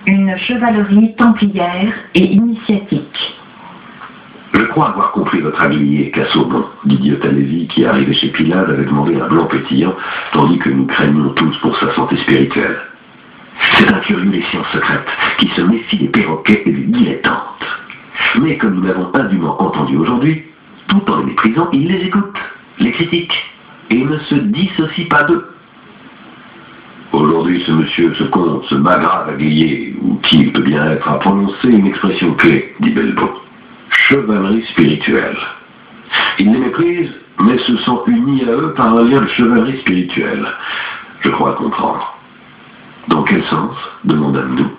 une chevalerie templière et initiatique. Je crois avoir compris votre habillé, Casaubon, dit Diotalesi, qui, arrivé chez Pilade, avait demandé un blanc pétillant, tandis que nous craignons tous pour sa santé spirituelle. C'est un curieux des sciences secrètes, qui se méfie des perroquets et des dilettantes. Mais comme nous l'avons indûment entendu aujourd'hui, tout en les méprisant, il les écoute, les critique, et ne se dissocie pas d'eux. Aujourd'hui, ce monsieur, ce comte, ce magrave aguillé, ou qui il peut bien être, a prononcé une expression clé, dit Belbo. Chevalerie spirituelle. Il les méprise, mais se sent uni à eux par un lien de chevalerie spirituelle. Je crois comprendre. Dans quel sens demandâmes-nous.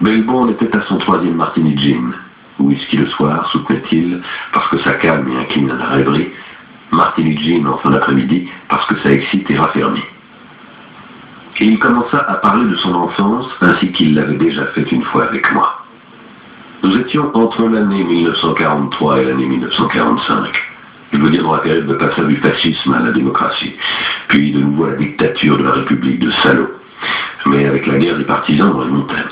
Belbon était à son 3e martini gin. Whisky le soir, soutenait-il, parce que ça calme et incline à la rêverie. Martini gin en fin d'après-midi, parce que ça excite et raffermit. Et il commença à parler de son enfance, ainsi qu'il l'avait déjà fait une fois avec moi. Nous étions entre l'année 1943 et l'année 1945. Je veux dire dans la période de passage du fascisme à la démocratie, puis de nouveau à la dictature de la République de Salo, mais avec la guerre des partisans dans les montagnes.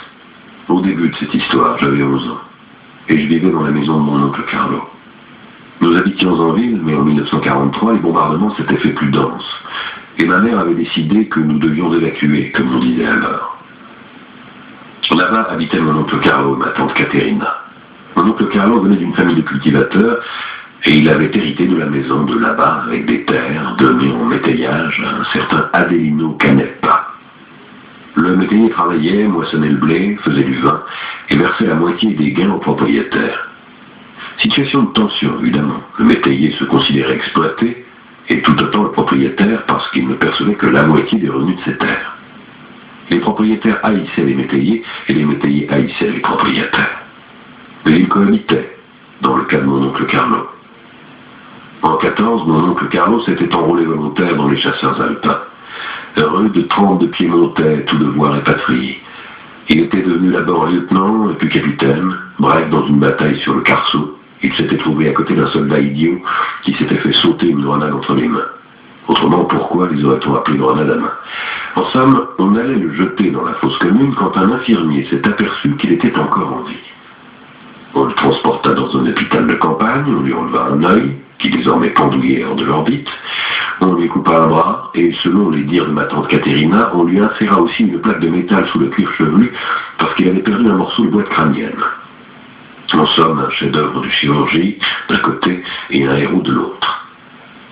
Au début de cette histoire, j'avais 11 ans, et je vivais dans la maison de mon oncle Carlo. Nous habitions en ville, mais en 1943, les bombardements s'étaient fait plus denses, et ma mère avait décidé que nous devions évacuer, comme on disait alors. Là-bas habitait mon oncle Carlo, ma tante Caterina. Mon oncle Carlo venait d'une famille de cultivateurs et il avait hérité de la maison de là-bas avec des terres données en métayage à un certain Adelino Canepa. Le métayer travaillait, moissonnait le blé, faisait du vin et versait la moitié des gains aux propriétaires. Situation de tension, évidemment. Le métayer se considérait exploité et tout autant le propriétaire parce qu'il ne percevait que la moitié des revenus de ses terres. Les propriétaires haïssaient les métayers et les métayers haïssaient les propriétaires. Mais ils cohabitaient, dans le cas de mon oncle Carlo. En 14, mon oncle Carlo s'était enrôlé volontaire dans les chasseurs alpins. Heureux de 30 de piémontais, tout devoir répatrié. Il était devenu d'abord lieutenant et puis capitaine. Bref, dans une bataille sur le Carso, il s'était trouvé à côté d'un soldat idiot qui s'était fait sauter une grenade entre les mains. Autrement, pourquoi les aurait-on appelés grenade à main? En somme, on allait le jeter dans la fosse commune quand un infirmier s'est aperçu qu'il était encore en vie. On le transporta dans un hôpital de campagne, on lui enleva un œil, qui désormais pendouillait hors de l'orbite, on lui coupa un bras, et selon les dires de ma tante Caterina, on lui inséra aussi une plaque de métal sous le cuir chevelu, parce qu'il avait perdu un morceau de boîte crânienne. En somme, un chef-d'œuvre de chirurgie d'un côté et un héros de l'autre.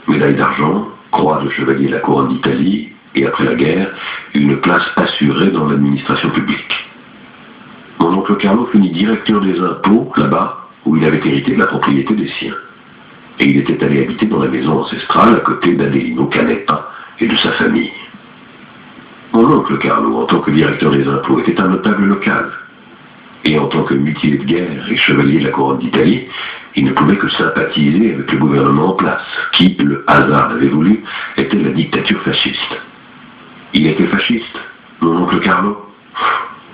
Médaille d'argent, croix de chevalier de la couronne d'Italie, et après la guerre, une place assurée dans l'administration publique. Mon oncle Carlo finit directeur des impôts, là-bas, où il avait hérité de la propriété des siens. Et il était allé habiter dans la maison ancestrale à côté d'Adelino Canepa et de sa famille. Mon oncle Carlo, en tant que directeur des impôts, était un notable local. Et en tant que mutilé de guerre et chevalier de la couronne d'Italie, il ne pouvait que sympathiser avec le gouvernement en place, qui, le hasard l'avait voulu, était la dictature fasciste. Il était fasciste, mon oncle Carlo,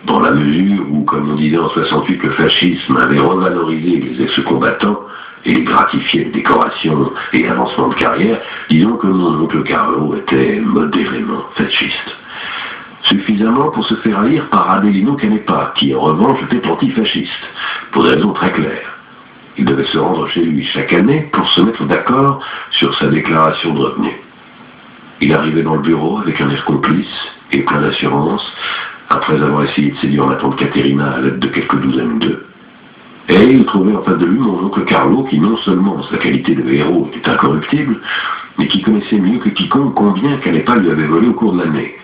dans la mesure où, comme on disait en 68, le fascisme avait revalorisé les ex-combattants et les gratifiait de décorations et avancements de carrière, disons que mon oncle Carlo était modérément fasciste. Suffisamment pour se faire haïr par Adelino Canepa, qui en revanche était antifasciste, pour des raisons très claires. Il devait se rendre chez lui chaque année pour se mettre d'accord sur sa déclaration de revenus. Il arrivait dans le bureau avec un air complice et plein d'assurance, après avoir essayé de séduire ma tante Caterina à l'aide de quelques douzaines d'œufs. Et il trouvait en face de lui mon oncle Carlo, qui non seulement en sa qualité de héros était incorruptible, mais qui connaissait mieux que quiconque combien Canepa lui avait volé au cours de l'année,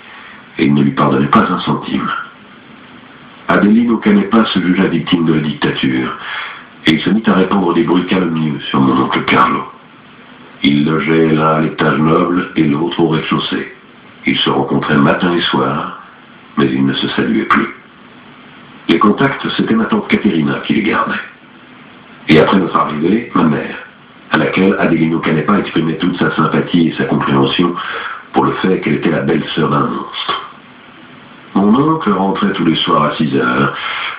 et il ne lui pardonnait pas un centime. Adelino Canepa se jugea victime de la dictature, et il se mit à répandre des bruits calomnieux sur mon oncle Carlo. Ils logeaient l'un à l'étage noble et l'autre au rez-de-chaussée. Ils se rencontraient matin et soir, mais ils ne se saluaient plus. Les contacts, c'était ma tante Caterina qui les gardait. Et après notre arrivée, ma mère, à laquelle Adelino Canepa exprimait toute sa sympathie et sa compréhension pour le fait qu'elle était la belle-sœur d'un monstre. Mon oncle rentrait tous les soirs à 6 heures,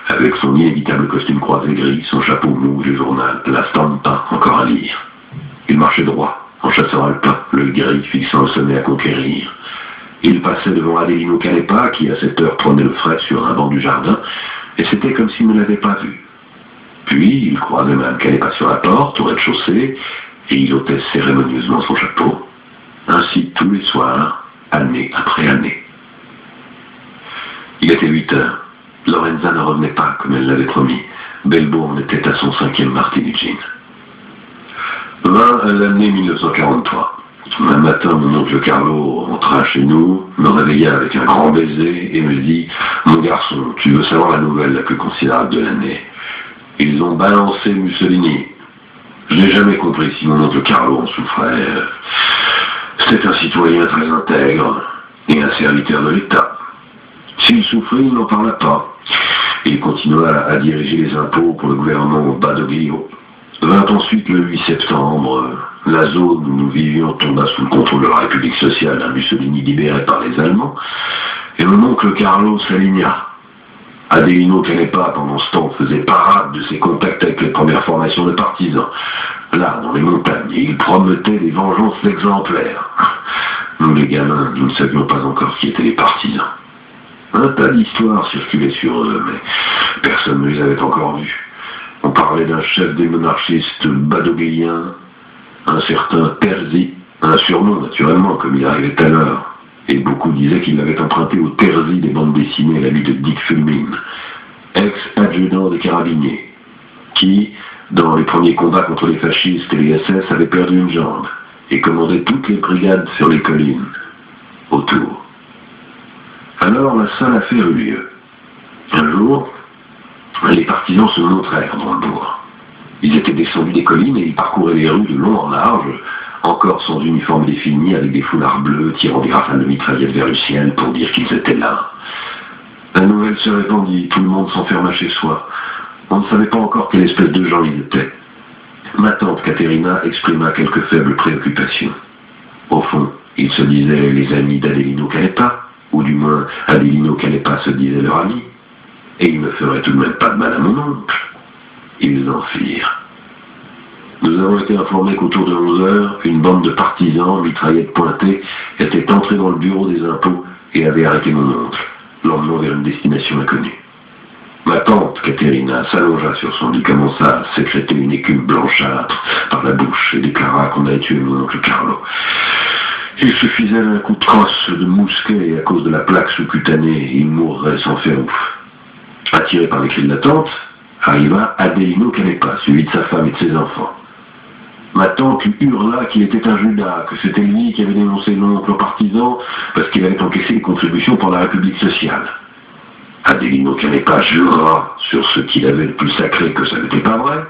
avec son inévitable costume croisé gris, son chapeau mou, le journal, la stampa, encore à lire. Il marchait droit, en chasseur alpin, le gris fixant le sommet à conquérir. Il passait devant Adelino Canepa, qui à cette heure prenait le frais sur un banc du jardin, et c'était comme s'il ne l'avait pas vu. Puis il croisait Mme Canepa sur la porte, au rez-de-chaussée, et il ôtait cérémonieusement son chapeau. Ainsi tous les soirs, année après année. Il était 8 heures. Lorenza ne revenait pas, comme elle l'avait promis. Belbo en était à son 5e martini gin. Vint l'année 1943. Un matin, mon oncle Carlo entra chez nous, me réveilla avec un grand baiser et me dit « Mon garçon, tu veux savoir la nouvelle la plus considérable de l'année? Ils ont balancé Mussolini. » Je n'ai jamais compris si mon oncle Carlo en souffrait. C'était un citoyen très intègre et un serviteur de l'État. S'il souffrait, il n'en parla pas. Il continua à diriger les impôts pour le gouvernement Badoglio. Vint ensuite le 8 septembre. La zone où nous vivions tomba sous le contrôle de la République sociale d'un Mussolini libéré par les Allemands, et mon oncle Carlo s'aligna. Adelino Canepa, pendant ce temps, faisait parade de ses contacts avec les premières formations de partisans. Là, dans les montagnes, il promettait des vengeances exemplaires. Nous, les gamins, nous ne savions pas encore qui étaient les partisans. Un tas d'histoires circulaient sur eux, mais personne ne les avait encore vus. On parlait d'un chef des monarchistes badogliens, un certain Terzi, un surnom naturellement, comme il arrivait à l'heure. Et beaucoup disaient qu'il l'avait emprunté au Terzi des bandes dessinées, l'ami de Dick Fulmin, ex-adjudant des carabiniers, qui, dans les premiers combats contre les fascistes et les SS, avait perdu une jambe et commandait toutes les brigades sur les collines, autour. Alors la seule affaire eut lieu. Un jour, les partisans se montrèrent dans le bourg. Ils étaient descendus des collines et ils parcouraient les rues de long en large, encore sans uniforme défini, avec des foulards bleus, tirant des rafales de mitraillettes vers le ciel pour dire qu'ils étaient là. La nouvelle se répandit, tout le monde s'enferma chez soi. On ne savait pas encore quelle espèce de gens ils étaient. Ma tante Caterina exprima quelques faibles préoccupations. Au fond, ils se disaient les amis d'Adelino Canepa, ou du moins Adelino Canepa se disait leur ami, et il ne ferait tout de même pas de mal à mon oncle. Ils en firent. Nous avons été informés qu'autour de 11 heures, une bande de partisans, mitraillettes pointées, était entrée dans le bureau des impôts et avait arrêté mon oncle, l'emmenant vers une destination inconnue. Ma tante, Caterina, s'allongea sur son lit, commença à sécréter une écume blanchâtre par la bouche et déclara qu'on avait tué mon oncle Carlo. Il suffisait d'un coup de crosse de mousquet et à cause de la plaque sous-cutanée, il mourrait sans faire ouf. Attiré par les cris de la tante, arriva Adelino Canepa, suivi de sa femme et de ses enfants. Ma tante hurla qu'il était un Judas, que c'était lui qui avait dénoncé l'oncle aux partisans parce qu'il avait encaissé les contributions pour la République sociale. Adelino Canepa jura sur ce qu'il avait de plus sacré que ça n'était pas vrai,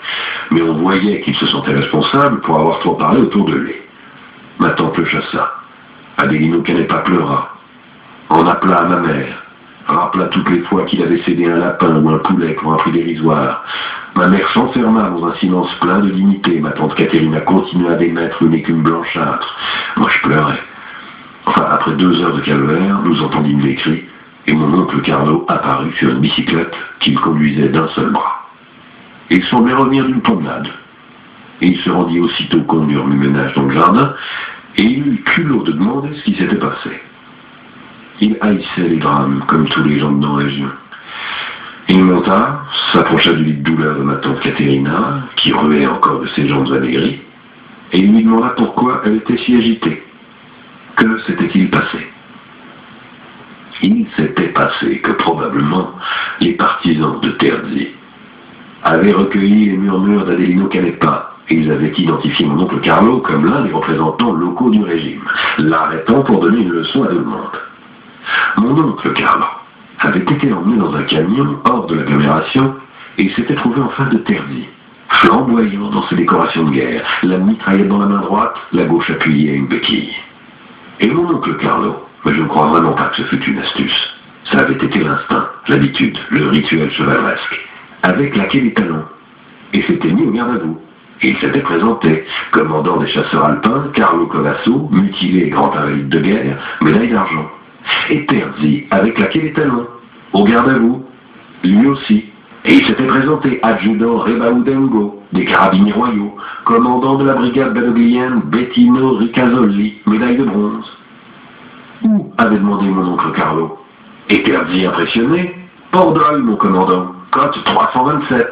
mais on voyait qu'il se sentait responsable pour avoir trop parlé autour de lui. Ma tante le chassa. Adelino Canepa pleura. En appela à ma mère. Rappela toutes les fois qu'il avait cédé un lapin ou un poulet pour un prix dérisoire. Ma mère s'enferma dans un silence plein de dignité. Ma tante Caterina continua d'émettre une écume blanchâtre. Moi, je pleurais. Enfin, après 2 heures de calvaire, nous entendîmes des cris, et mon oncle Carlo apparut sur une bicyclette qu'il conduisait d'un seul bras. Il semblait revenir d'une promenade. Et il se rendit aussitôt conduire le ménage dans le jardin, et il eut le culot de demander ce qui s'était passé. Il haïssait les drames, comme tous les gens de nos régions. Il monta, s'approcha du lit de douleur de ma tante Caterina, qui ruait encore de ses jambes amaigries, et il lui demanda pourquoi elle était si agitée. Que s'était-il passé? Il s'était passé que probablement les partisans de Terzi avaient recueilli les murmures d'Adelino Canepa, et ils avaient identifié mon oncle Carlo comme l'un des représentants locaux du régime, l'arrêtant pour donner une leçon à tout le monde. Mon oncle Carlo avait été emmené dans un camion hors de l'agglomération et il s'était trouvé en face de Terzi, flamboyant dans ses décorations de guerre, la mitraillette dans la main droite, la gauche appuyée à une béquille. Et mon oncle Carlo, mais je ne crois vraiment pas que ce fût une astuce, ça avait été l'instinct, l'habitude, le rituel chevaleresque, avait claqué les talons et s'était mis au garde à vous. Il s'était présenté, commandant des chasseurs alpins, Carlo Covasso, mutilé et grand invalide de guerre, médaille d'argent. Et Terzi avait claqué les talons, au garde à vous, lui aussi. Et il s'était présenté adjudant Rebaudengo, des carabiniers royaux, commandant de la brigade badoglienne Bettino Ricasoli, médaille de bronze. Où avait demandé mon oncle Carlo. Et Terzi impressionné. Port d'œil, mon commandant. Cote 327.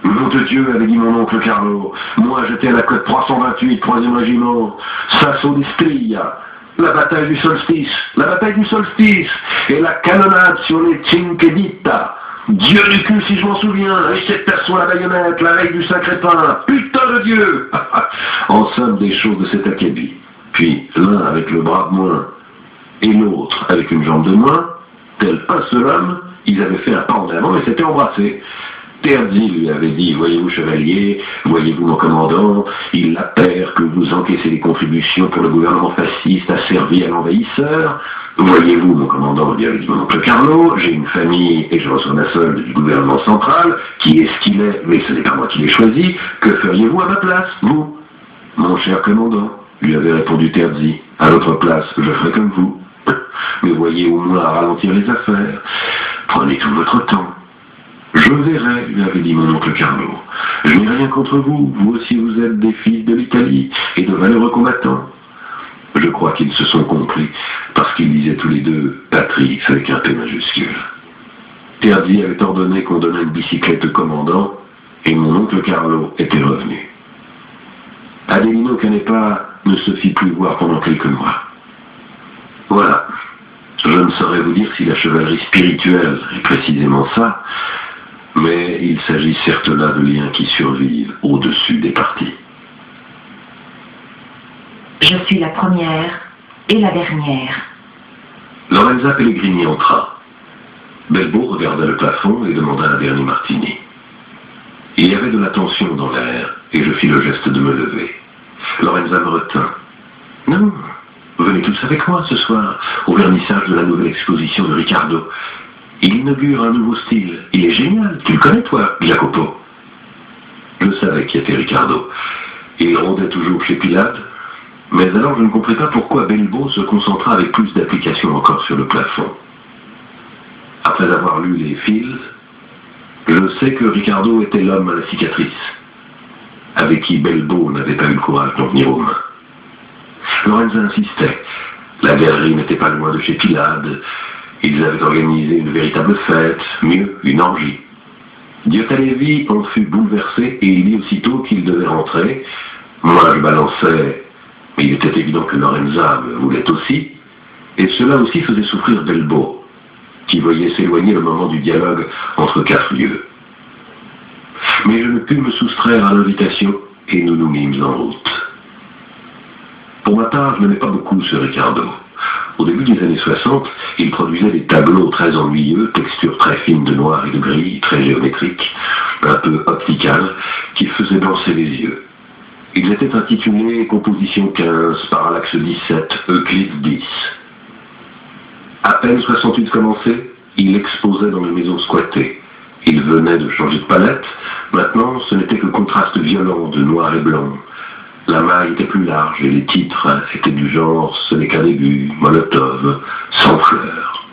Nom de Dieu, avait dit mon oncle Carlo. Moi, j'étais à la cote 328, 3e régiment. Sasso d'Istria. La bataille du solstice. La bataille du solstice. Et la canonnade sur les Cinque Dita. Dieu du cul, si je m'en souviens. Et cette personne à la baïonnette, la veille du sacré pain. Putain de Dieu. En somme, des choses de cet acabit. Puis, l'un avec le bras de moins, et l'autre avec une jambe de moins, tel un seul homme, ils avaient fait un pas en avant et s'étaient embrassés. Terzi lui avait dit, voyez-vous chevalier, voyez-vous mon commandant, il appert que vous encaissez les contributions pour le gouvernement fasciste asservi à l'envahisseur. Voyez-vous mon commandant, lui avait dit mon oncle Carlo, j'ai une famille et je reçois ma solde du gouvernement central, qui est ce qu'il est, mais ce n'est pas moi qui l'ai choisi, que feriez-vous à ma place, vous? Mon cher commandant, lui avait répondu Terzi, à votre place, je ferai comme vous. Mais voyez au moins à ralentir les affaires. Prenez tout votre temps. Je verrai, lui avait dit mon oncle Carlo. Je n'ai rien contre vous, vous aussi vous êtes des fils de l'Italie et de valeureux combattants. Je crois qu'ils se sont compris, parce qu'ils disaient tous les deux « patrie » avec un P majuscule. Terzi avait ordonné qu'on donnait une bicyclette au commandant, et mon oncle Carlo était revenu. Adelino Canepa ne se fit plus voir pendant quelques mois. Voilà. Je ne saurais vous dire si la chevalerie spirituelle est précisément ça, mais il s'agit certes là de liens qui survivent au-dessus des partis. Je suis la première et la dernière. Lorenza Pellegrini entra. Belbo regarda le plafond et demanda un dernier martini. Il y avait de la tension dans l'air, et je fis le geste de me lever. Lorenza me retint. Non, venez tous avec moi ce soir, au vernissage de la nouvelle exposition de Riccardo. Il inaugure un nouveau style. Il est génial. Tu le connais, toi, Jacopo? Je savais qui était Riccardo. Il rôdait toujours chez Pilate, mais alors je ne compris pas pourquoi Belbo se concentra avec plus d'application encore sur le plafond. Après avoir lu les fils, je sais que Riccardo était l'homme à la cicatrice, avec qui Belbo n'avait pas eu le courage d'en venir aux mains. Lorenza insistait. La galerie n'était pas loin de chez Pilade. Ils avaient organisé une véritable fête, mieux, une orgie. Diotalevi en fut bouleversé et il dit aussitôt qu'il devait rentrer. Moi, je balançais, mais il était évident que Lorenza me voulait aussi, et cela aussi faisait souffrir Belbo, qui voyait s'éloigner le moment du dialogue entre quatre lieux. Mais je ne pus me soustraire à l'invitation, et nous nous mîmes en route. Pour ma part, je n'aimais pas beaucoup ce Riccardo. Au début des années 60, il produisait des tableaux très ennuyeux, textures très fines de noir et de gris, très géométriques, un peu opticales, qui faisaient danser les yeux. Ils étaient intitulés Composition 15, Parallaxe 17, Euclide 10. À peine 68 commencé, il exposait dans les maisons squattées. Il venait de changer de palette, maintenant ce n'était que contraste violent de noir et blanc. La maille était plus large et les titres étaient du genre « Ce n'est qu'un début »,« Molotov »,« Sans fleurs ».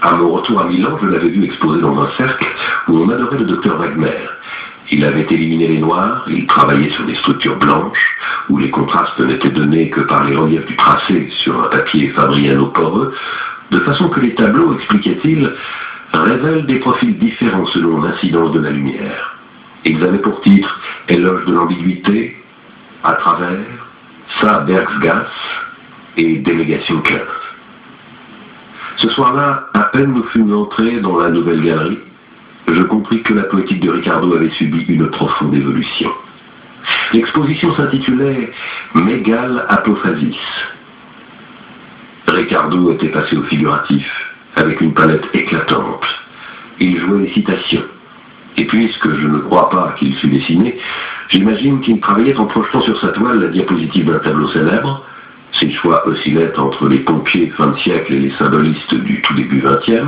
À mon retour à Milan, je l'avais vu exposé dans un cercle où on adorait le docteur Wagner. Il avait éliminé les noirs, il travaillait sur des structures blanches, où les contrastes n'étaient donnés que par les reliefs du tracé sur un papier fabriano poreux, de façon que les tableaux, expliquait-il, révèlent des profils différents selon l'incidence de la lumière. Ils avaient pour titre « Éloge de l'ambiguïté », à travers, ça Bergsgas et Délégation 15. Ce soir-là, à peine nous fûmes entrés dans la nouvelle galerie, je compris que la poétique de Riccardo avait subi une profonde évolution. L'exposition s'intitulait « Mégale Apophasis ». Riccardo était passé au figuratif, avec une palette éclatante. Il jouait les citations. Et puisque je ne crois pas qu'il fût dessiné, j'imagine qu'il travaillait en projetant sur sa toile la diapositive d'un tableau célèbre. Ses choix oscillaient entre les pompiers fin de siècle et les symbolistes du tout début XXe.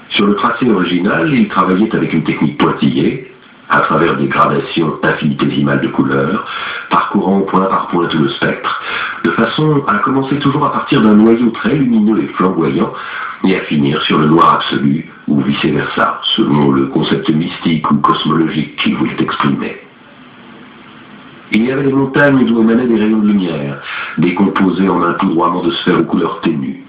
Sur le tracé original, il travaillait avec une technique pointillée, à travers des gradations infinitésimales de couleurs, parcourant point par point tout le spectre, de façon à commencer toujours à partir d'un noyau très lumineux et flamboyant, et à finir sur le noir absolu, ou vice-versa, selon le concept mystique ou cosmologique qu'il voulait exprimer. Il y avait des montagnes d'où émanaient des rayons de lumière, décomposés en un poudroiement de sphères aux couleurs ténues.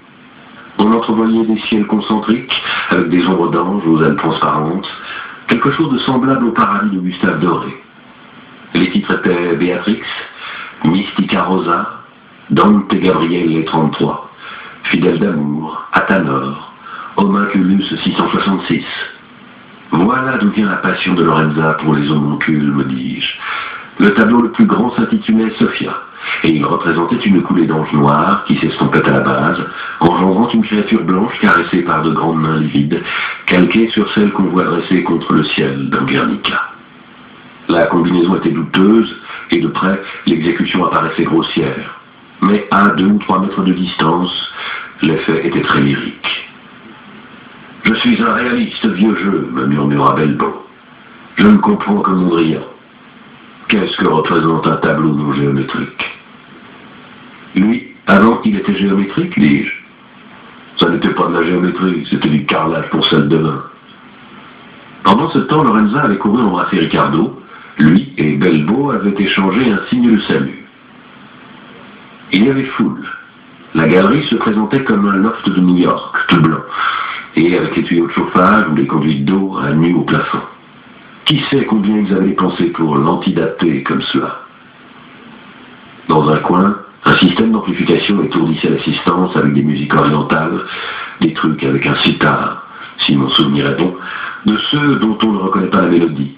On entrevoyait des ciels concentriques, avec des ombres d'anges aux ailes transparentes, quelque chose de semblable au paradis de Gustave Doré. Les titres étaient Béatrix, Mystica Rosa, Dante et Gabriel les 33, Fidèle d'amour, Athanor, Homunculus 666. Voilà d'où vient la passion de Lorenza pour les homoncules, me dis-je. Le tableau le plus grand s'intitulait Sophia, et il représentait une coulée d'anges noirs qui s'estompait à la base, engendrant une créature blanche caressée par de grandes mains livides, calquées sur celles qu'on voit dressées contre le ciel d'un Guernica. La combinaison était douteuse, et de près, l'exécution apparaissait grossière. Mais à 2 ou 3 mètres de distance, l'effet était très lyrique. « Je suis un réaliste, vieux jeu, me murmura Belbo. Je ne comprends que Mondrian. Qu'est-ce que représente un tableau non géométrique? Lui, avant qu'il était géométrique, dis-je. Ça n'était pas de la géométrie, c'était du carrelage pour celle de vin. Pendant ce temps, Lorenza avait couru embrasser Ricardo. Lui et Belbo avaient échangé un signe de salut. Il y avait foule. La galerie se présentait comme un loft de New York, tout blanc, et avec les tuyaux de chauffage ou les conduites d'eau à nu au plafond. Qui sait combien ils avaient dépensé pour l'antidater comme cela? Dans un coin, un système d'amplification étourdissait l'assistance avec des musiques orientales, des trucs avec un sitar, si mon souvenir est bon, de ceux dont on ne reconnaît pas la mélodie.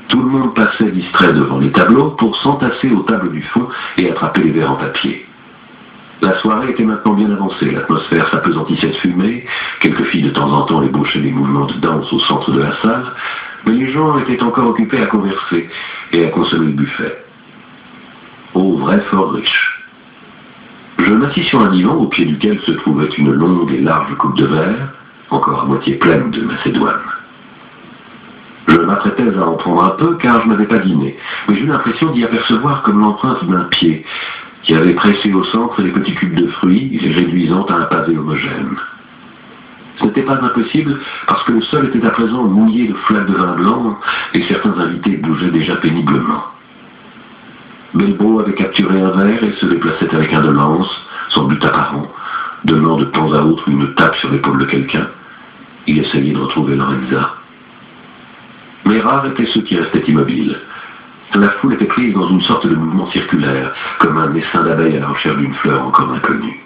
Tout le monde passait distrait devant les tableaux pour s'entasser aux tables du fond et attraper les verres en papier. La soirée était maintenant bien avancée, l'atmosphère s'apesantissait de fumée, quelques filles de temps en temps ébauchaient des mouvements de danse au centre de la salle, mais les gens étaient encore occupés à converser et à consommer le buffet. Oh, vrai fort riche. Je m'assis sur un divan au pied duquel se trouvait une longue et large coupe de verre, encore à moitié pleine de macédoine. Je m'apprêtais à en prendre un peu car je n'avais pas dîné, mais j'eus l'impression d'y apercevoir comme l'empreinte d'un pied qui avait pressé au centre les petits cubes de fruits, les réduisant à un pavé homogène. Ce n'était pas impossible parce que le sol était à présent mouillé de flaques de vin blanc et certains invités bougeaient déjà péniblement. Belbo avait capturé un verre et se déplaçait avec indolence, sans but apparent, donnant de temps à autre une tape sur l'épaule de quelqu'un. Il essayait de retrouver Lorenza. Mais rares étaient ceux qui restaient immobiles. La foule était prise dans une sorte de mouvement circulaire, comme un essaim d'abeilles à la recherche d'une fleur encore inconnue.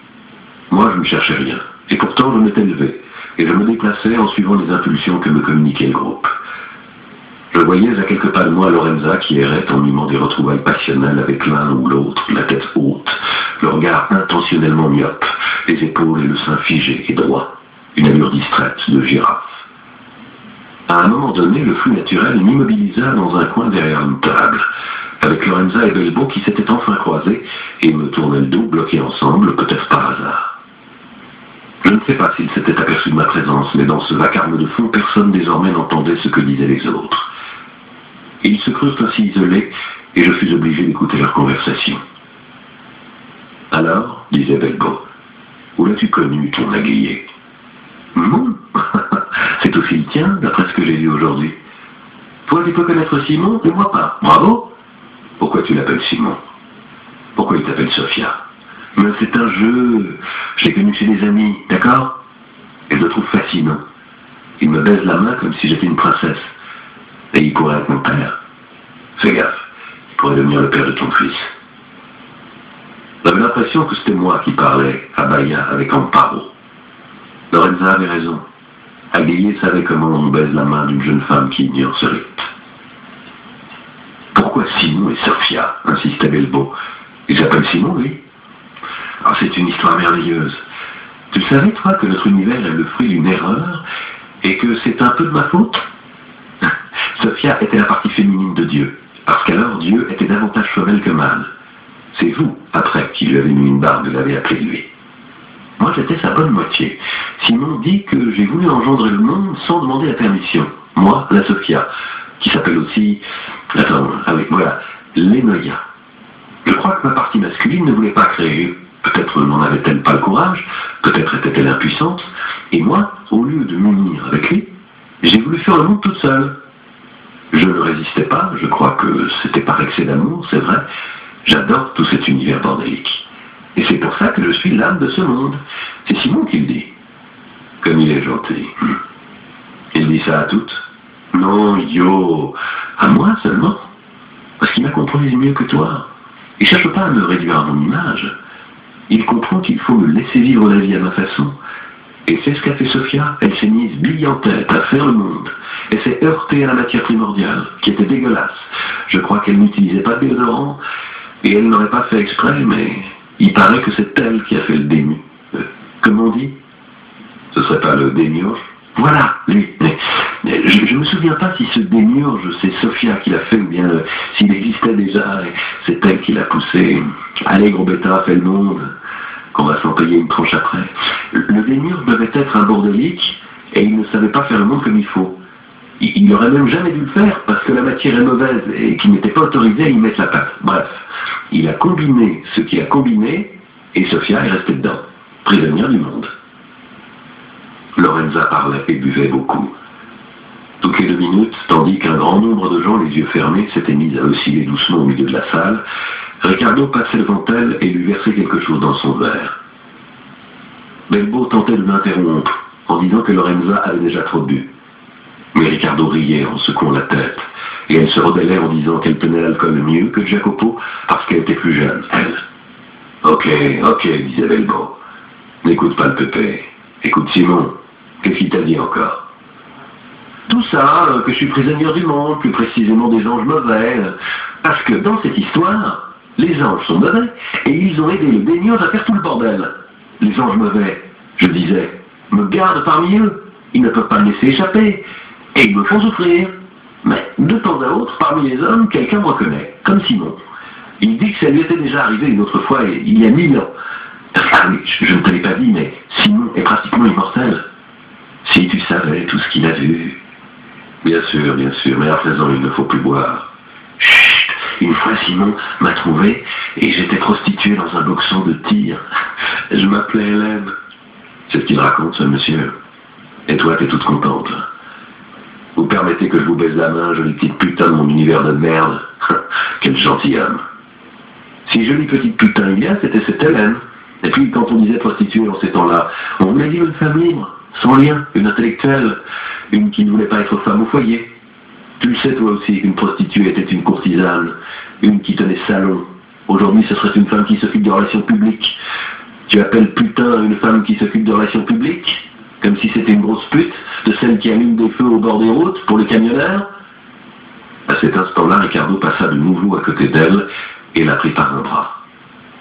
Moi, je ne cherchais rien, et pourtant je m'étais levé, et je me déplaçais en suivant les impulsions que me communiquait le groupe. Je voyais à quelques pas de moi Lorenza qui errait en mimant des retrouvailles passionnelles avec l'un ou l'autre, la tête haute, le regard intentionnellement myope, les épaules et le sein figés et droit, une allure distraite de girafe. À un moment donné, le flux naturel m'immobilisa dans un coin derrière une table, avec Lorenza et Belbo qui s'étaient enfin croisés et me tournaient le dos, bloqués ensemble, peut-être par hasard. Je ne sais pas s'ils s'étaient aperçus de ma présence, mais dans ce vacarme de fond, personne désormais n'entendait ce que disaient les autres. Ils se crurent ainsi isolés, et je fus obligé d'écouter leur conversation. « Alors, disait Belbo, où l'as-tu connu, ton aiguillé ?»« C'est aussi le tien, d'après ce que j'ai vu aujourd'hui. Toi, tu peux connaître Simon, et moi pas. Bravo. Pourquoi tu l'appelles Simon? Pourquoi il t'appelle Sophia? Mais c'est un jeu. Je l'ai connu chez des amis, d'accord? Et je le trouve fascinant. Il me baise la main comme si j'étais une princesse. Et il pourrait être mon père. Fais gaffe, il pourrait devenir le père de ton fils. J'avais l'impression que c'était moi qui parlais à Bahia avec Amparo. Lorenza avait raison. Aguillet savait comment on baise la main d'une jeune femme qui ignore ce rite. Pourquoi Simon et Sophia? Insistait Belbo. Il s'appelle Simon, oui. Ah, c'est une histoire merveilleuse. Tu savais, toi, que notre univers est le fruit d'une erreur et que c'est un peu de ma faute? Sophia était la partie féminine de Dieu, parce qu'alors Dieu était davantage femelle que mâle. C'est vous, après, qui lui avez mis une barbe et l'avez appelé lui. Moi, j'étais sa bonne moitié. Simon dit que j'ai voulu engendrer le monde sans demander la permission. Moi, la Sophia, qui s'appelle aussi... Attends, avec voilà, l'Enoia. Je crois que ma partie masculine ne voulait pas créer. Peut-être n'en avait-elle pas le courage, peut-être était-elle impuissante. Et moi, au lieu de m'unir avec lui, j'ai voulu faire le monde toute seule. Je ne résistais pas, je crois que c'était par excès d'amour, c'est vrai. J'adore tout cet univers bordélique. Et c'est pour ça que que je suis l'âme de ce monde. C'est Simon qui le dit. Comme il est gentil. Il dit ça à toutes? Non, idiot. À moi seulement. Parce qu'il m'a compris mieux que toi. Il ne cherche pas à me réduire à mon image. Il comprend qu'il faut me laisser vivre la vie à ma façon. Et c'est ce qu'a fait Sophia. Elle s'est mise bille en tête à faire le monde. Elle s'est heurtée à la matière primordiale, qui était dégueulasse. Je crois qu'elle n'utilisait pas de déodorant, et elle n'aurait pas fait exprès, mais il paraît que c'est elle qui a fait le dému. Comment on dit? Ce serait pas le démiurge? Voilà, lui. Mais je me souviens pas si ce démiurge, c'est Sophia qui l'a fait, ou bien s'il existait déjà, et c'est elle qui l'a poussé. Allez, gros bêta, fais le monde, qu'on va s'en payer une tranche après. Le démiurge devait être un bordélique, et il ne savait pas faire le monde comme il faut. Il n'aurait même jamais dû le faire, parce que la matière est mauvaise, et qu'il n'était pas autorisé à y mettre la patte. Bref, il a combiné ce qu'il a combiné, et Sophia est restée dedans, prisonnière du monde. Lorenza parlait et buvait beaucoup. Toutes les 2 minutes, tandis qu'un grand nombre de gens, les yeux fermés, s'étaient mis à osciller doucement au milieu de la salle, Ricardo passait devant elle et lui versait quelque chose dans son verre. Belbo tentait de l'interrompre, en disant que Lorenza avait déjà trop bu. Mais Ricardo riait en secouant la tête, et elle se rebellait en disant qu'elle tenait l'alcool mieux que Jacopo, parce qu'elle était plus jeune, elle. Ok, disait Belbo. N'écoute pas le pépé. Écoute Simon. Qu'est-ce qu'il t'a dit encore? Tout ça, que je suis prisonnière du monde, plus précisément des anges mauvais, parce que dans cette histoire, les anges sont mauvais, et ils ont aidé le démiurge à faire tout le bordel. Les anges mauvais, je disais, me gardent parmi eux, ils ne peuvent pas me laisser échapper, et ils me font souffrir. Mais de temps à autre, parmi les hommes, quelqu'un me reconnaît, comme Simon. Il dit que ça lui était déjà arrivé une autre fois, il y a 1000 ans. Ah oui, je ne te l'ai pas dit, mais Simon est pratiquement immortel. Si tu savais tout ce qu'il a vu. Bien sûr, mais à présent il ne faut plus boire. Chut, une fois Simon m'a trouvé et j'étais prostituée dans un boxon de tir. Je m'appelais Hélène. C'est ce qu'il raconte, ce monsieur. Et toi, t'es toute contente. Vous permettez que je vous baise la main, jolie petite putain de mon univers de merde. Quel gentilhomme. Si jolie petite putain il y a, c'était cette Hélène. Et puis quand on disait prostituée en ces temps-là, on voulait dire une femme libre. Sans lien, une intellectuelle, une qui ne voulait pas être femme au foyer. Tu le sais toi aussi, une prostituée était une courtisane, une qui tenait salon. Aujourd'hui, ce serait une femme qui s'occupe de relations publiques. Tu appelles putain une femme qui s'occupe de relations publiques? Comme si c'était une grosse pute, de celle qui allume des feux au bord des routes pour les camionneurs? À cet instant-là, Ricardo passa de nouveau à côté d'elle et la prit par un bras.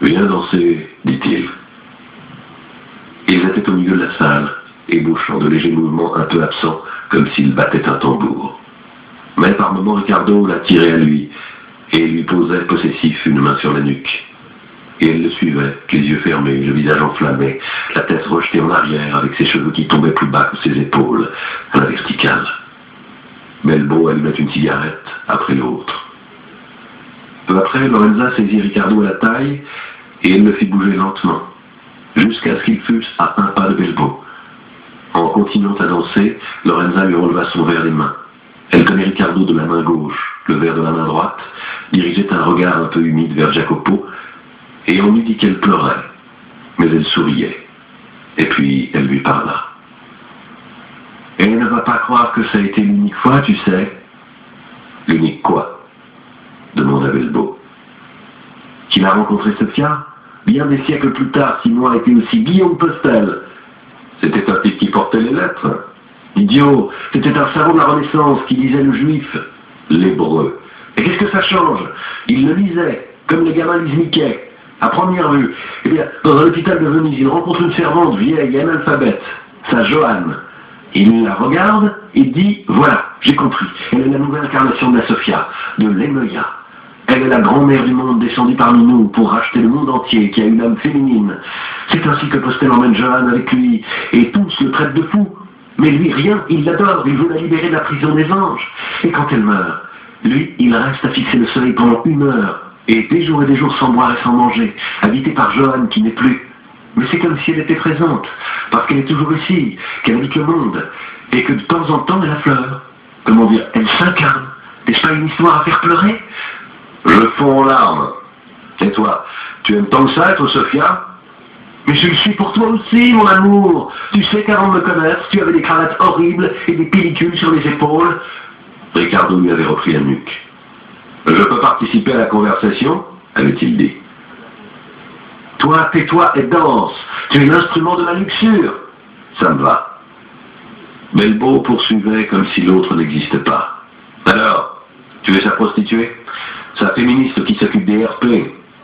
« Viens danser, dit-il. » Ils étaient au milieu de la salle, ébauchant de légers mouvements un peu absents, comme s'il battait un tambour. Mais par moments, Ricardo l'attirait à lui, et lui posait possessif une main sur la nuque. Et elle le suivait, les yeux fermés, le visage enflammé, la tête rejetée en arrière, avec ses cheveux qui tombaient plus bas que ses épaules, à la verticale. Belbo allumait une cigarette, après l'autre. Peu après, Lorenza saisit Ricardo à la taille, et elle le fit bouger lentement, jusqu'à ce qu'ils fussent à un pas de Belbo. En continuant à danser, Lorenza lui releva son verre des mains. Elle tenait Ricardo de la main gauche, le verre de la main droite, dirigeait un regard un peu humide vers Jacopo, et on eût dit qu'elle pleurait, mais elle souriait. Et puis elle lui parla. « Elle ne va pas croire que ça a été l'unique fois, tu sais. »« L'unique quoi ?» demanda Belbo. « Qu'il a rencontré Sophia? Bien des siècles plus tard, Simon a été aussi Guillaume Postel. C'était un type qui portait les lettres. Idiot, c'était un savant de la Renaissance qui lisait le juif, l'hébreu. Et qu'est-ce que ça change? Il le lisait, comme les gamins lisent Mickey, à première vue. Eh bien, dans un hôpital de Venise, il rencontre une servante vieille et analphabète, sa Johanne. Il la regarde et dit, voilà, j'ai compris, elle est la nouvelle incarnation de la Sophia, de l'Emeia. Elle est la grand-mère du monde descendue parmi nous pour racheter le monde entier qui a une âme féminine. C'est ainsi que Postel emmène Johanne avec lui, et tous le traitent de fou. Mais lui, rien, il l'adore, il veut la libérer de la prison des anges. Et quand elle meurt, lui, il reste à fixer le soleil pendant 1 heure, et des jours sans boire et sans manger, habité par Johanne qui n'est plus. Mais c'est comme si elle était présente, parce qu'elle est toujours ici, qu'elle habite le monde, et que de temps en temps elle affleure. Comment dire, elle s'incarne. N'est-ce pas une histoire à faire pleurer? Je fonds en larmes. Et toi, tu aimes tant que ça être Sophia? Mais je le suis pour toi aussi, mon amour. Tu sais qu'avant de me connaître, tu avais des cravates horribles et des pellicules sur les épaules. Ricardo lui avait repris la nuque. Je peux participer à la conversation, avait-il dit. Toi, tais-toi et danse. Tu es l'instrument de ma luxure. Ça me va. Belbo poursuivait comme si l'autre n'existait pas. Alors, tu es sa prostituée? Sa féministe qui s'occupe des RP.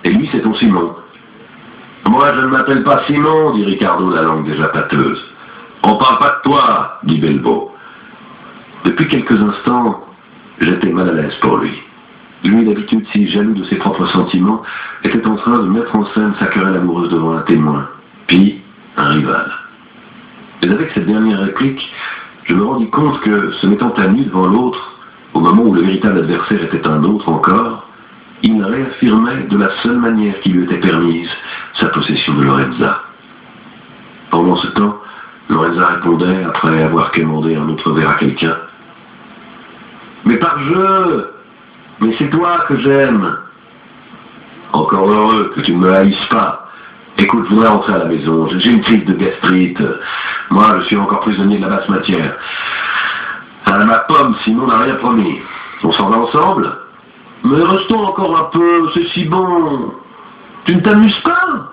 Et lui, c'est ton Simon. Moi, je ne m'appelle pas Simon, dit Ricardo, la langue déjà pâteuse. On parle pas de toi, dit Belbo. Depuis quelques instants, j'étais mal à l'aise pour lui. Lui, d'habitude si jaloux de ses propres sentiments, était en train de mettre en scène sa querelle amoureuse devant un témoin, puis un rival. Et avec cette dernière réplique, je me rendis compte que, se mettant à nu devant l'autre, au moment où le véritable adversaire était un autre encore, il réaffirmait de la seule manière qui lui était permise sa possession de Lorenza. Pendant ce temps, Lorenza répondait, après avoir commandé un autre verre à quelqu'un. « Mais par jeu! Mais c'est toi que j'aime! Encore heureux que tu ne me haïsses pas. Écoute, je voudrais rentrer à la maison. J'ai une crise de gastrite. Moi, je suis encore prisonnier de la basse matière. À ma pomme, Simon n'a rien promis. On s'en va ensemble? Mais restons encore un peu, c'est si bon. Tu ne t'amuses pas?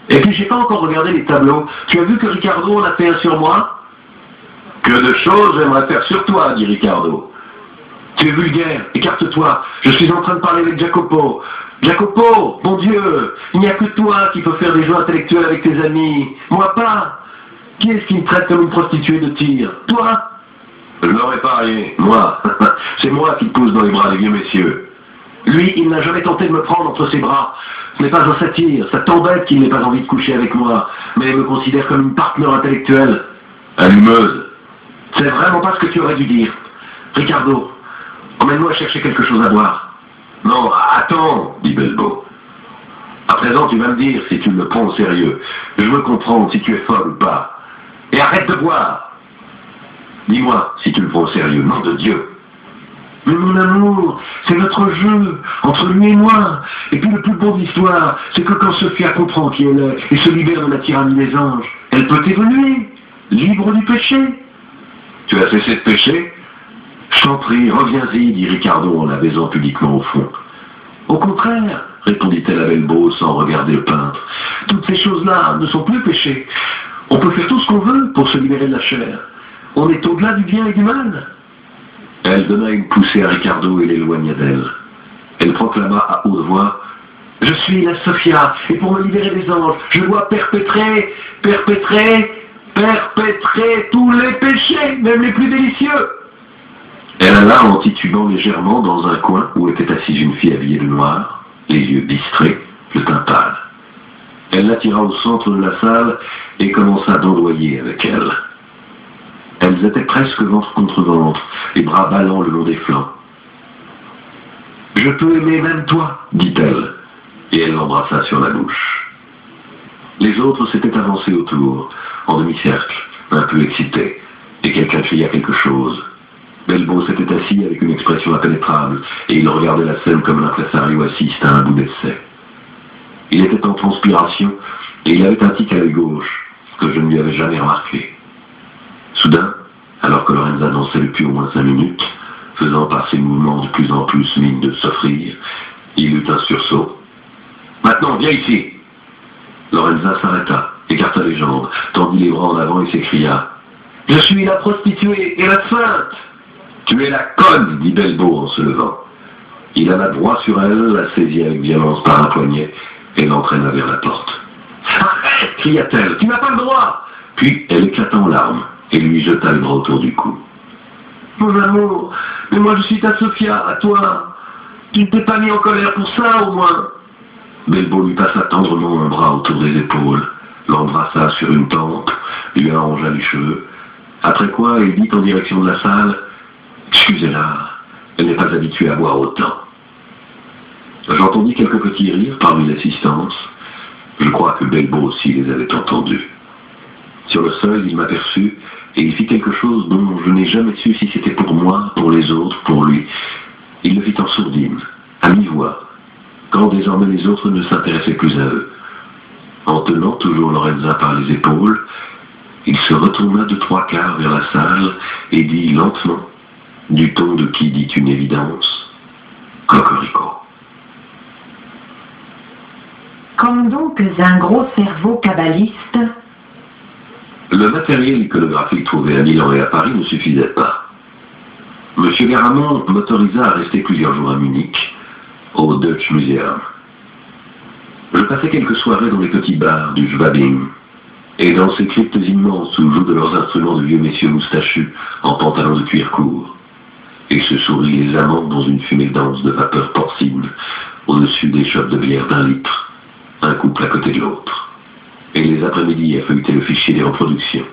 Et puis, j'ai pas encore regardé les tableaux. Tu as vu que Ricardo en a fait un sur moi? Que de choses j'aimerais faire sur toi, dit Ricardo. Tu es vulgaire, écarte-toi. Je suis en train de parler avec Jacopo. Jacopo, mon Dieu, il n'y a que toi qui peux faire des jeux intellectuels avec tes amis. Moi pas. Qui est-ce qui me traite comme une prostituée de tir? Toi? Je l'aurais parié, moi. C'est moi qui te pousse dans les bras des vieux messieurs. Lui, il n'a jamais tenté de me prendre entre ses bras. Ce n'est pas un satire, ça t'embête qu'il n'ait pas envie de coucher avec moi, mais il me considère comme une partenaire intellectuelle. Allumeuse. C'est vraiment pas ce que tu aurais dû dire. Ricardo, emmène-moi chercher quelque chose à boire. Non, attends, dit Belbo. À présent, tu vas me dire si tu me prends au sérieux. Je veux comprendre si tu es folle ou pas. Et arrête de boire. Dis-moi si tu le prends au sérieux, nom de Dieu. Mais mon amour, c'est notre jeu, entre lui et moi. Et puis le plus beau de l'histoire, c'est que quand Sophia comprend qui elle est et se libère de la tyrannie des anges, elle peut évoluer, libre du péché. Tu as cessé de pécher? Je t'en prie, reviens-y, dit Ricardo en la baisant publiquement au front. Au contraire, répondit-elle à Belbo sans regarder le peintre, toutes ces choses-là ne sont plus péchés. On peut faire tout ce qu'on veut pour se libérer de la chair. On est au-delà du bien et du mal. Elle donna une poussée à Ricardo et l'éloigna d'elle. Elle proclama à haute voix « Je suis la Sophia, et pour me libérer des anges, je dois perpétrer tous les péchés, même les plus délicieux !» Elle alla en titubant légèrement dans un coin où était assise une fille habillée de noir, les yeux bistrés, le teint pâle. Elle l'attira au centre de la salle et commença d'ondoyer avec elle. Elles étaient presque ventre contre ventre, les bras ballants le long des flancs. « Je peux aimer même toi, dit-elle, et elle l'embrassa sur la bouche. Les autres s'étaient avancés autour, en demi-cercle, un peu excités, et quelqu'un cria quelque chose. Belbo s'était assis avec une expression impénétrable, et il regardait la scène comme un impresario assiste à un bout d'essai. Il était en transpiration, et il avait un tic à l'œil gauche, que je ne lui avais jamais remarqué. Soudain, alors que Lorenza dansait depuis au moins 5 minutes, faisant par ses mouvements de plus en plus mine de s'offrir, il eut un sursaut. « Maintenant, viens ici !» Lorenza s'arrêta, écarta les jambes, tendit les bras en avant et s'écria « Je suis la prostituée et la sainte !»« Tu es la conne !» dit Belbo en se levant. Il alla droit sur elle, la saisit avec violence par un poignet et l'entraîna vers la porte. « Arrête !» cria-t-elle. « Tu n'as pas le droit !» Puis elle éclata en larmes et lui jeta le bras autour du cou. « Mon amour, mais moi je suis ta Sophia, à toi. Tu ne t'es pas mis en colère pour ça, au moins. » Belbo lui passa tendrement un bras autour des épaules, l'embrassa sur une tempe, lui arrangea les cheveux, après quoi il dit en direction de la salle « Excusez-la, elle n'est pas habituée à boire autant. » J'entendis quelques petits rires parmi l'assistance. Je crois que Belbo aussi les avait entendus. Sur le seuil, il m'aperçut et il fit quelque chose dont je n'ai jamais su si c'était pour moi, pour les autres, pour lui. Il le fit en sourdine, à mi-voix, quand désormais les autres ne s'intéressaient plus à eux. En tenant toujours Lorenza par les épaules, il se retourna de 3/4 vers la salle et dit lentement, du ton de qui dit une évidence, « Cocorico ». Comme donc un gros cerveau kabbaliste. Le matériel iconographique trouvé à Milan et à Paris ne suffisait pas. M. Garamond m'autorisa à rester plusieurs jours à Munich, au Deutsche Museum. Je passais quelques soirées dans les petits bars du Schwabing, et dans ces cryptes immenses où jouent de leurs instruments de vieux messieurs moustachus en pantalons de cuir court, et se sourient les amants dans une fumée dense de vapeur porcine au-dessus des chopes de bière d'1 litre, un couple à côté de l'autre, et les après-midi à feuilleter le fichier des reproductions.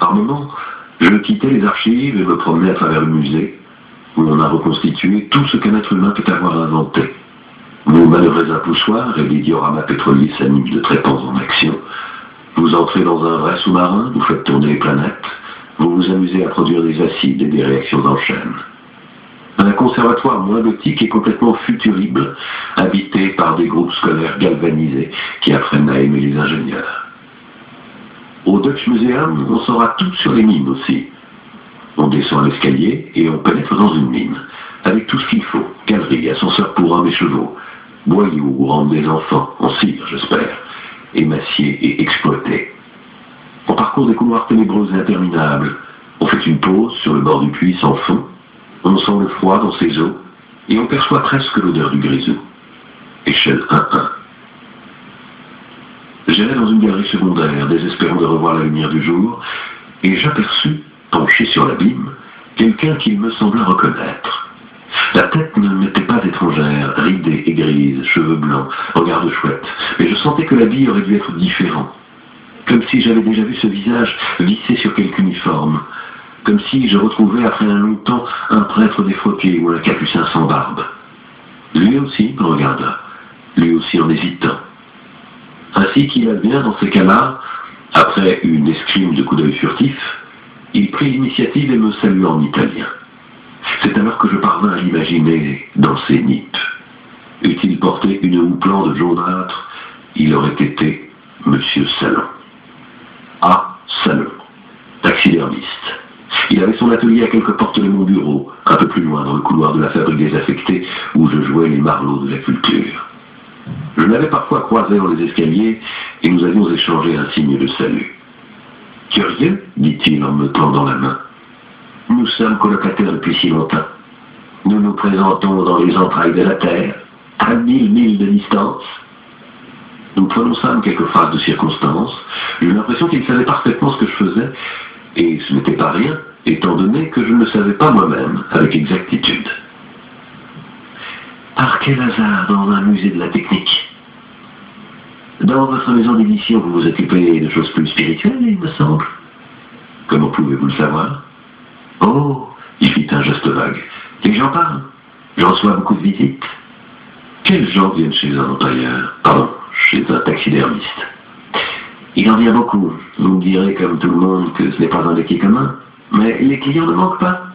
Par moments, je quittais les archives et me promenais à travers le musée, où on a reconstitué tout ce qu'un être humain peut avoir inventé. Vous manœuvrez un poussoir et les dioramas pétroliers s'animent de trépans en action. Vous entrez dans un vrai sous-marin, vous faites tourner les planètes, vous vous amusez à produire des acides et des réactions en chaîne. Un conservatoire moins gothique et complètement futurible, habité par des groupes scolaires galvanisés qui apprennent à aimer les ingénieurs. Au Deutsche Museum, on saura tout sur les mines aussi. On descend l'escalier et on pénètre dans une mine, avec tout ce qu'il faut, galerie, ascenseur pour hommes et chevaux, boyaux où rentrent des enfants, en cire j'espère, émaciés et exploités. On parcourt des couloirs ténébreux et interminables, on fait une pause sur le bord du puits sans fond, on sent le froid dans ses eaux, et on perçoit presque l'odeur du grisou. Échelle 1-1. J'allais dans une galerie secondaire, désespérant de revoir la lumière du jour, et j'aperçus, penché sur l'abîme, quelqu'un qu'il me sembla reconnaître. La tête ne m'était pas étrangère, ridée et grise, cheveux blancs, regard de chouette, mais je sentais que l'habit aurait dû être différent. Comme si j'avais déjà vu ce visage vissé sur quelque uniforme, comme si je retrouvais après un long temps un prêtre défroqué ou un capucin sans barbe. Lui aussi me regarda, lui aussi en hésitant. Ainsi qu'il advient dans ces cas-là, après une escrime de coups d'œil furtifs, il prit l'initiative et me salua en italien. C'est alors que je parvins à l'imaginer dans ses nippes. Eût-il porté une houppelande jaunâtre, il aurait été Monsieur Salon. Ah, Salon, taxidermiste. Il avait son atelier à quelques portes de mon bureau, un peu plus loin dans le couloir de la fabrique désaffectée où je jouais les marlots de la culture. Je l'avais parfois croisé dans les escaliers et nous avions échangé un signe de salut. « Curieux » dit-il en me tendant la main. « Nous sommes colocataires depuis si longtemps. Nous nous présentons dans les entrailles de la terre, à 1000 milles de distance. » Nous prononçâmes quelques phrases de circonstance. J'ai eu l'impression qu'il savait parfaitement ce que je faisais, et ce n'était pas rien, étant donné que je ne le savais pas moi-même avec exactitude. Par quel hasard dans un musée de la technique? Dans votre maison d'édition, vous vous occupez de choses plus spirituelles, il me semble. Comment pouvez-vous le savoir? Oh, il fit un geste vague. Les gens parlent. Je reçois beaucoup de visites. Quels gens viennent chez un empailleur? Pardon, chez un taxidermiste. Il en vient beaucoup. Vous me direz comme tout le monde que ce n'est pas un métier commun. Mais les clients ne manquent pas.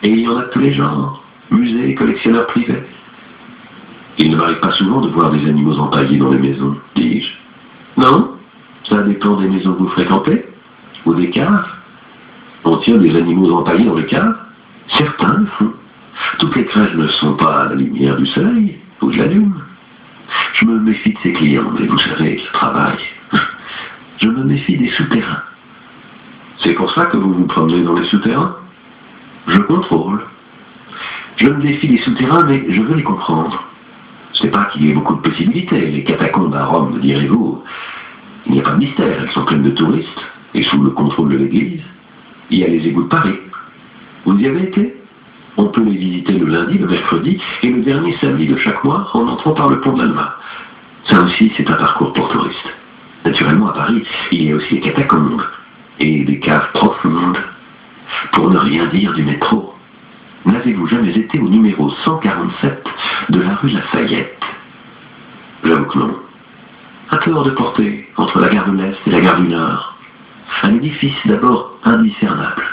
Et il y en a de tous les genres. Musées, collectionneurs privés. Il ne m'arrive pas souvent de voir des animaux empaillés dans les maisons, dis-je. Non, ça dépend des maisons que vous fréquentez, ou des caves. On tient des animaux empaillés dans les caves. Certains le font. Toutes les crèches ne sont pas à la lumière du soleil ou de la lune. Je me méfie de ces clients, mais vous savez, le travail. Je me méfie des souterrains. C'est pour ça que vous vous promenez dans les souterrains? Je contrôle. Je me défie des souterrains, mais je veux les comprendre. Ce n'est pas qu'il y ait beaucoup de possibilités. Les catacombes à Rome, me direz-vous, il n'y a pas de mystère. Elles sont pleines de touristes et sous le contrôle de l'Église. Il y a les égouts de Paris. Vous y avez été? On peut les visiter le lundi, le mercredi et le dernier samedi de chaque mois en entrant par le pont de l'Alma. Ça aussi, c'est un parcours pour touristes. Naturellement, à Paris, il y a aussi les catacombes et des caves profondes, pour ne rien dire du métro. N'avez-vous jamais été au numéro 147 de la rue Lafayette? J'avoue que non. Un peu hors de portée, entre la gare de l'Est et la gare du Nord. Un édifice d'abord indiscernable.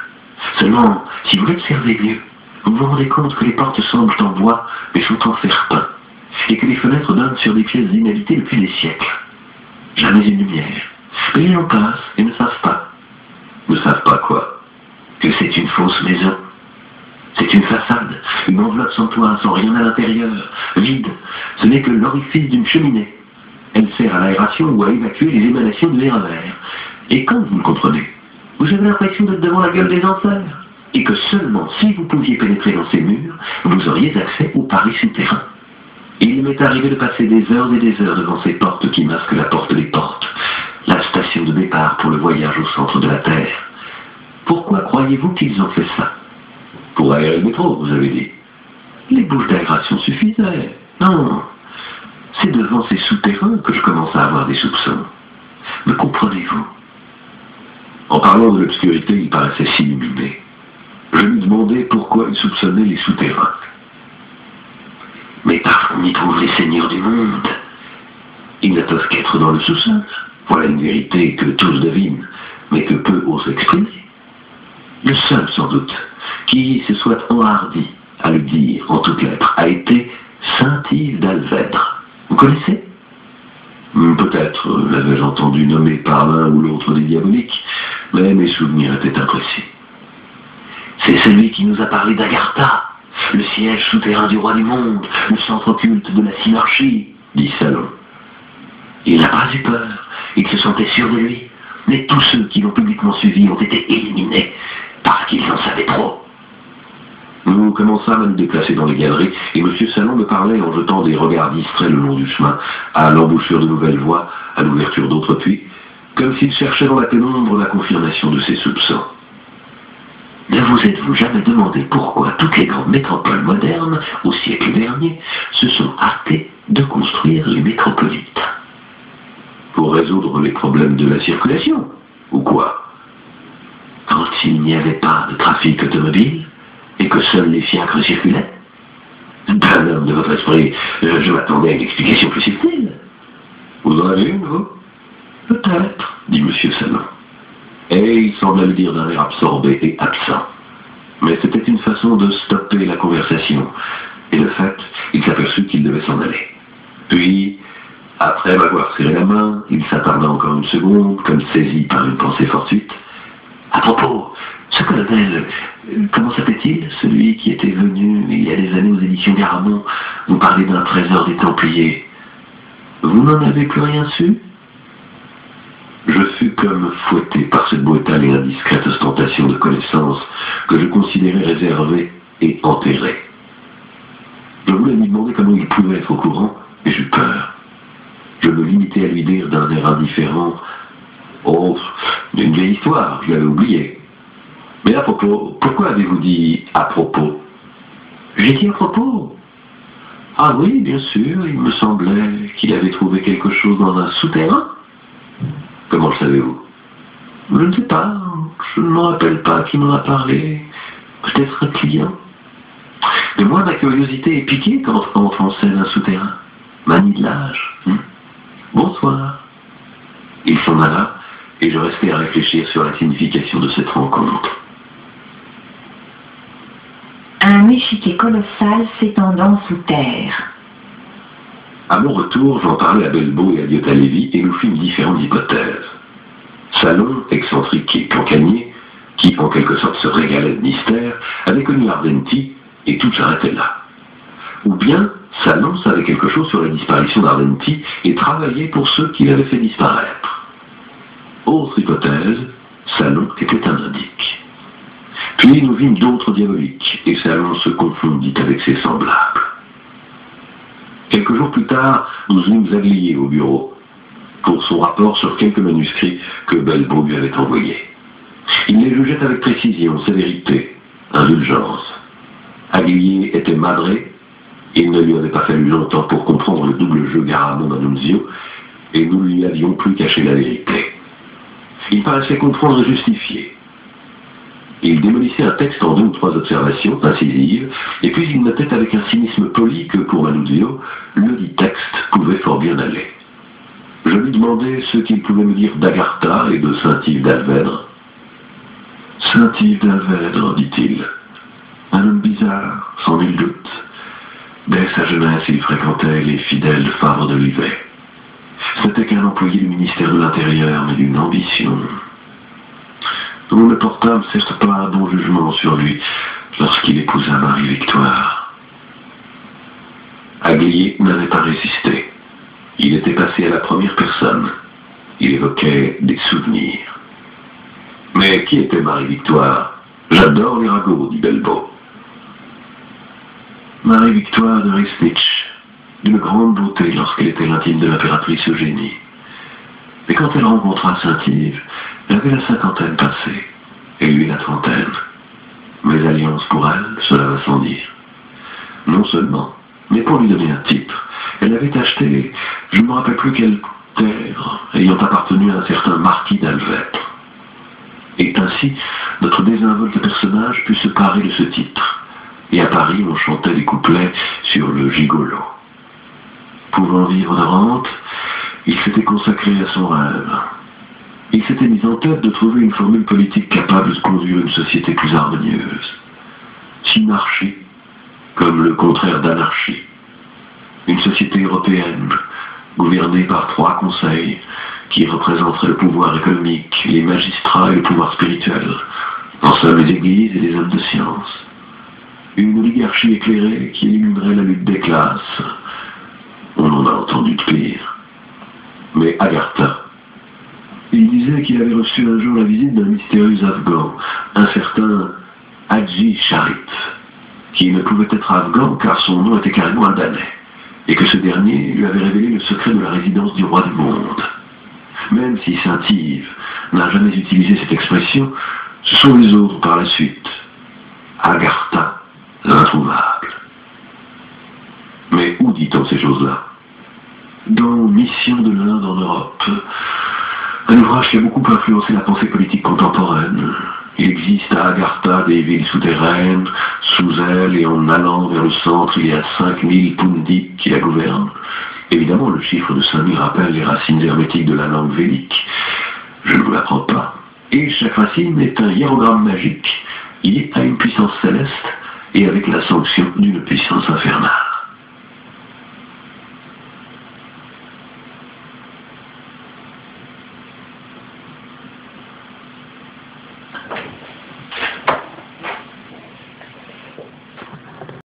Seulement, si vous l'observez mieux, vous vous rendez compte que les portes semblent en bois, mais sont en fer peint, et que les fenêtres donnent sur des pièces inhabitées depuis des siècles. jamais une lumière. Mais les gens passent et ne savent pas. Ne savent pas quoi? Que c'est une fausse maison. C'est une façade, une enveloppe sans toit, sans rien à l'intérieur, vide. Ce n'est que l'orifice d'une cheminée. Elle sert à l'aération ou à évacuer les émanations de l'air à verre. Et quand vous le comprenez, vous avez l'impression d'être devant la gueule des enfers. Et que seulement si vous pouviez pénétrer dans ces murs, vous auriez accès au Paris souterrain. Il m'est arrivé de passer des heures et des heures devant ces portes qui masquent la porte des portes, la station de départ pour le voyage au centre de la Terre. Pourquoi croyez-vous qu'ils ont fait ça? Pour aérer le métro, vous avez dit. Les bouches d'aération suffisaient. Non, c'est devant ces souterrains que je commence à avoir des soupçons. Me comprenez-vous? En parlant de l'obscurité, il paraissait s'illuminer. Je lui demandais pourquoi il soupçonnait les souterrains. Mais parce qu'on y trouve les seigneurs du monde. Ils ne peuvent qu'être dans le sous-sol. Voilà une vérité que tous devinent, mais que peu osent exprimer. Le seul, sans doute, qui se soit enhardi à le dire en toutes lettres, a été saint Yves d'Alvèdre. Vous connaissez? Peut-être l'avais-je entendu nommer par l'un ou l'autre des diaboliques, mais mes souvenirs étaient imprécis. C'est celui qui nous a parlé d'Agartha, le siège souterrain du roi du monde, le centre occulte de la synarchie, dit Salon. Il n'a pas eu peur, il se sentait sûr de lui, mais tous ceux qui l'ont publiquement suivi ont été éliminés, parce qu'ils en savaient trop. Nous commençâmes à nous déplacer dans les galeries, et M. Salon me parlait en jetant des regards distraits le long du chemin, à l'embouchure de nouvelles voies, à l'ouverture d'autres puits, comme s'il cherchait dans la pénombre la confirmation de ses soupçons. Ne vous êtes-vous jamais demandé pourquoi toutes les grandes métropoles modernes, au siècle dernier, se sont hâtées de construire les métropolites? Pour résoudre les problèmes de la circulation, ou quoi? Quand il n'y avait pas de trafic automobile, et que seuls les fiacres circulaient? D'un homme de votre esprit, je m'attendais à une explication plus subtile. Vous en avez une, vous? Peut-être, dit M. Salon. Et il semblait le dire d'un air absorbé et absent. Mais c'était une façon de stopper la conversation, et de fait, il s'aperçut qu'il devait s'en aller. Puis, après m'avoir serré la main, il s'attarda encore une seconde, comme saisi par une pensée fortuite. À propos, ce colonel, comment s'appelait-il, celui qui était venu il y a des années aux éditions Garamond, vous parler d'un trésor des Templiers? Vous n'en avez plus rien su? Je fus comme fouetté par cette brutale et indiscrète ostentation de connaissances que je considérais réservée et enterrée. Je voulais lui demander comment il pouvait être au courant, et j'eus peur. Je me limitais à lui dire d'un air indifférent: « Oh, une vieille histoire, je l'avais oubliée. Mais à propos, pourquoi avez-vous dit à propos? » J'ai dit à propos. Ah oui, bien sûr, il me semblait qu'il avait trouvé quelque chose dans un souterrain. Comment le savez-vous? Je ne sais pas, je ne me rappelle pas qui m'en a parlé. Peut-être un client. Mais moi, ma curiosité est piquée quand on entre en scène un souterrain. Manie de l'âge. Bonsoir. Il s'en alla, et je restai à réfléchir sur la signification de cette rencontre. Un échiquier colossal s'étendant sous terre. À mon retour, j'en parlais à Belbeau et à Lyotta Lévy, et nous fîmes différentes hypothèses. Salon, excentrique et cancanier, qui en quelque sorte se régalait de mystère, avait connu Ardenti, et tout s'arrêtait là. Ou bien, Salon savait quelque chose sur la disparition d'Ardenti et travaillait pour ceux qui l'avaient fait disparaître. Autre hypothèse, Salon était un indique. Puis nous vîmes d'autres diaboliques, et Salon se confondit avec ses semblables. Quelques jours plus tard, nous eûmes Aglier au bureau, pour son rapport sur quelques manuscrits que Belbeau lui avait envoyés. Il les jugeait avec précision, sévérité, indulgence. Aglier était madré, il ne lui avait pas fallu longtemps pour comprendre le double jeu Garamond-D'Annunzio, et nous lui avions plus caché la vérité. Il paraissait comprendre et justifier. Il démolissait un texte en 2 ou 3 observations incisives, et puis il notait avec un cynisme poli que, pour Manuzio, le dit texte pouvait fort bien aller. Je lui demandais ce qu'il pouvait me dire d'Agartha et de saint Yves d'Alvèdre. Saint Yves d'Alvèdre, dit-il, un homme bizarre, sans nul doute. Dès sa jeunesse, il fréquentait les fidèles de Favre de Livet. Ce n'était qu'un employé du ministère de l'Intérieur, mais d'une ambition. Nous ne portâmes certes pas un bon jugement sur lui lorsqu'il épousa Marie-Victoire. Aglier n'avait pas résisté. Il était passé à la première personne. Il évoquait des souvenirs. Mais qui était Marie-Victoire? J'adore les ragots, dit Belbeau. Marie-Victoire de Risnitch, d'une grande beauté lorsqu'elle était l'intime de l'impératrice Eugénie. Mais quand elle rencontra Saint-Yves, elle avait la cinquantaine passée, et lui la trentaine. Mésalliance pour elle, cela va sans dire. Non seulement, mais pour lui donner un titre, elle avait acheté, je ne me rappelle plus quelle terre, ayant appartenu à un certain marquis d'Alvêtre. Et ainsi, notre désinvolte personnage put se parer de ce titre. Et à Paris, on chantait des couplets sur le gigolo. Pouvant vivre de rente, il s'était consacré à son rêve. Il s'était mis en tête de trouver une formule politique capable de conduire une société plus harmonieuse. Synarchie, comme le contraire d'anarchie. Une société européenne, gouvernée par 3 conseils, qui représenteraient le pouvoir économique, les magistrats et le pouvoir spirituel, en somme les églises et les hommes de science. Une oligarchie éclairée qui éliminerait la lutte des classes. On en a entendu de pire. Mais Agartha, il disait qu'il avait reçu un jour la visite d'un mystérieux Afghan, un certain Hadji Sharif, qui ne pouvait être afghan car son nom était carrément albanais, et que ce dernier lui avait révélé le secret de la résidence du roi du monde. Même si Saint-Yves n'a jamais utilisé cette expression, ce sont les autres par la suite. Agartha, l'introuvable. Mais où dit-on ces choses-là? Dans Mission de l'Inde en Europe, un ouvrage qui a beaucoup influencé la pensée politique contemporaine. Il existe à Agartha des villes souterraines, sous elle, et en allant vers le centre, il y a 5000 Pundiks qui la gouvernent. Évidemment, le chiffre de 5000 rappelle les racines hermétiques de la langue védique. Je ne vous l'apprends pas. Et chaque racine est un hiérogramme magique, lié à une puissance céleste et avec la sanction d'une puissance infernale.